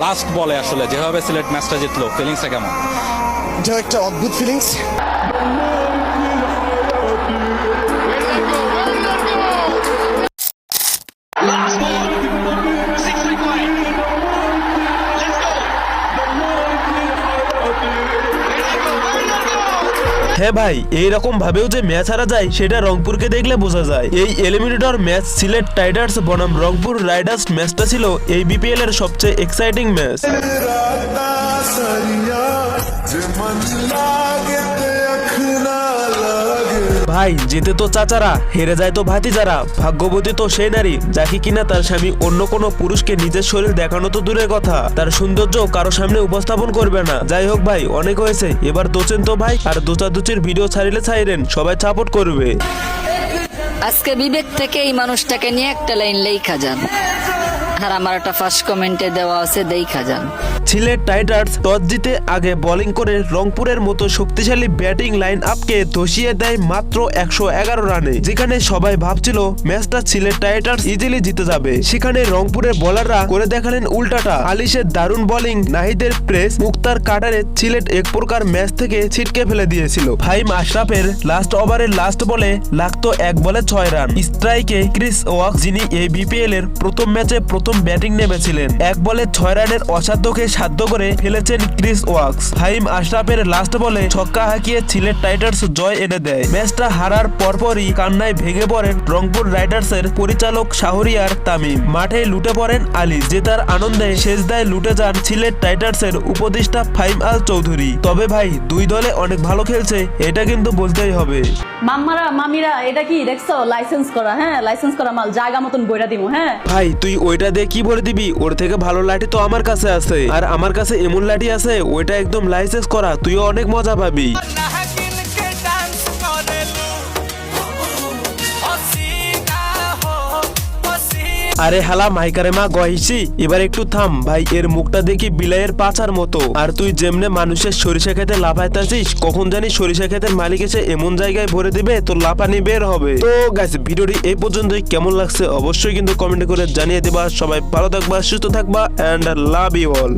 Last বলে আসলে যেভাবে সিলেট ম্যাচটা জিতলো, ফিলিংসটা কেমন? এটা একটা অদ্ভুত ফিলিংস। হ্যাঁ ভাই, এইরকম ভাবেও যে ম্যাচ হারা যায় সেটা রংপুরকে দেখলে বোঝা যায়। এই এলিমিনেটর ম্যাচ সিলেট টাইগার্স বনাম রংপুর রাইডার্স ম্যাচটা ছিল এই বিপিএল এর সবচেয়ে এক্সাইটিং ম্যাচ। ভাই জিতে তো চাচারা, হেরে যায় তো ভাতিজারা। ভাগ্যবতী তো সেই নারী যাকে কিনা তার স্বামী অন্য কোনো পুরুষকে নিজের শরীর দেখানো তো দূরের কথা, তার সৌন্দর্য কারো সামনে উপস্থাপন করবে না। যাই হোক ভাই, অনেক হয়েছে, এবার দোচেন তো ভাই। আর দোচাদুচির ভিডিও ছাড়িলে ছাইরেন, সবাই সাপোর্ট করবে। আজকে বিবেক থেকে এই মানুষটাকে নিয়ে একটা লাইন লেখা যান, আর আমার একটা ফার্স্ট কমেন্টে দেওয়া আছে দেখা যান। সিলেট টাইগার্স টস জিতে আগে বোলিং করে রংপুরের মতো শক্তিশালী ব্যাটিং লাইন আপকে ধসিয়ে দেয় মাত্র 111 রানে। যেখানে সবাই ভাবছিল ম্যাচটা সিলেট টাইগার্স ইজিলি জিতে যাবে, সেখানে রংপুরের বোলাররা করে দেখালেন উল্টাটা। আলিশের দারুণ বোলিং, নাহিদের প্রেস, মুক্তার কাটারে সিলেট এক প্রকার ম্যাচ থেকে ছিটকে ফেলে দিয়েছিল। ফাহিম আশরাফের লাস্ট ওভারের লাস্ট বলে লাগতো 1 বলে 6 রান। স্ট্রাইকে ক্রিস ওয়াক্স, যিনি এই বিপিএল এর প্রথম ম্যাচে প্রথম ব্যাটিং নেমেছিলেন, 1 বলে 6 রানের অসাধ্যকে সাধ্য করে ফেলেছেন ক্রিস ওয়াক্স। ফাহিম আশরাফের লাস্ট বলে ছক্কা হাঁকিয়ে সিলেট টাইগার্স জয় এনে দেয়। ম্যাচটা হারার পরপরই কান্নায় ভেঙে পড়েন রংপুর রাইডার্সের পরিচালক শাহরিয়ার তামিম। মাঠে লুটে পড়েন আলী, জেতার আনন্দে শেষদায় লুটে যান সিলেট টাইগার্সের উপদেষ্টা ফাহিম আল চৌধুরী। তবে ভাই, দুই দলে অনেক ভালো খেলছে, এটা কিন্তু বলতেই হবে। মাম্মারা মামিরা, এটা কি দেখছো? লাইসেন্স করা, হ্যাঁ লাইসেন্স করা মাল, জায়গা মতন বইরা দিব। হ্যাঁ ভাই, তুই ওইটা দিয়ে কি বলে দিবি? ওর থেকে ভালো লাঠি তো আমার কাছে আছে, আর আমার কাছে এমন লাঠি আছে ওইটা একদম লাইসেন্স করা, তুইও অনেক মজা পাবি। আরে হালা মাইকারে মা গহিসি, এবার একটু থাম ভাই, এর মুখটা দেখি বিলাইয়ের পাচার মতো। আর তুই যেমনে মানুষের সরিষা খেতে লাফাইতাছিস, কখন জানি সরিষা ক্ষেতের মালিক এসে এমন জায়গায় ভরে দিবে তোর লাফানি বের হবে। তো গাইস, ভিডিওটি এই পর্যন্তই। কেমন লাগছে অবশ্যই কিন্তু কমেন্ট করে জানিয়ে দিবা। সবাই ভালো থাকবা, সুস্থ থাকবা, এন্ড লাভ ইউ অল।